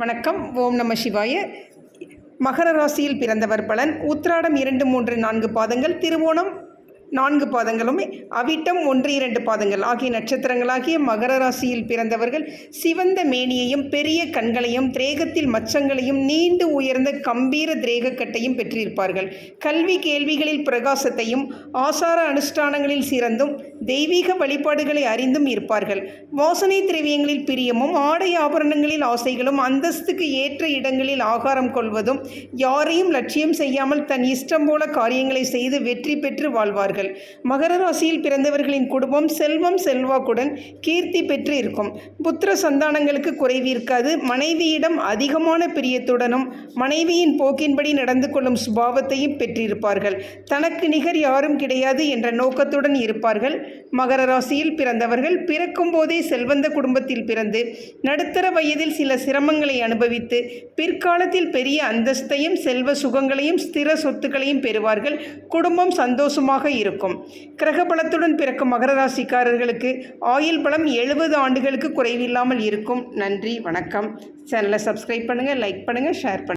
வணக்கம். ஓம் நம சிவாய. மகர ராசியில் பிறந்தவர் பலன். உத்திராடம் 2, 3, 4 பாதங்கள், திருவோணம் 4 பாதங்களுமே, அவிட்டம் 1, 2 பாதங்கள் ஆகிய நட்சத்திரங்களாகிய மகர ராசியில் பிறந்தவர்கள் சிவந்த மேனியையும் பெரிய கண்களையும் திரேகத்தில் மச்சங்களையும் நீண்டு உயர்ந்த கம்பீர திரேகக்கட்டையும் பெற்றிருப்பார்கள். கல்வி கேள்விகளில் பிரகாசத்தையும் ஆசார அனுஷ்டானங்களில் சிறந்தும் தெய்வீக வழிபாடுகளை அறிந்தும் இருப்பார்கள். வாசனை திரவியங்களில் பிரியமும் ஆடை ஆபரணங்களில் ஆசைகளும் அந்தஸ்துக்கு ஏற்ற இடங்களில் ஆகாரம் கொள்வதும் யாரையும் லட்சியம் செய்யாமல் தன் இஷ்டம் போல காரியங்களை செய்து வெற்றி பெற்று வாழ்வார்கள். மகர ராசியில் பிறந்தவர்களின் குடும்பம் செல்வம் செல்வாக்குடன் கீர்த்தி பெற்று இருக்கும். புத்திர சந்தானங்களுக்கு குறைவு இருக்காது. மனைவியிடம் அதிகமான பிரியத்துடனும் மனைவியின் போக்கின்படி நடந்து கொள்ளும் சுபாவத்தையும் பெற்றிருப்பார்கள். தனக்கு நிகர் யாரும் கிடையாது என்ற நோக்கத்துடன் இருப்பார்கள். மகர ராசியில் பிறந்தவர்கள் பிறக்கும் போதே செல்வந்த குடும்பத்தில் பிறந்து நடுத்தர வயதில் சில சிரமங்களை அனுபவித்து பிற்காலத்தில் பெரிய அந்தஸ்தையும் செல்வ சுகங்களையும் ஸ்திர சொத்துக்களையும் பெறுவார்கள். குடும்பம் சந்தோஷமாக இருக்கும். கிரக பலத்துடன் பிறக்கும் மகர ராசிக்காரர்களுக்கு ஆயுள் பலம் 70 ஆண்டுகளுக்கு குறைவில்லாமல் இருக்கும். நன்றி, வணக்கம். சேனலை சப்ஸ்கிரைப் பண்ணுங்கள், லைக் பண்ணுங்கள், ஷேர் பண்ணுங்கள்.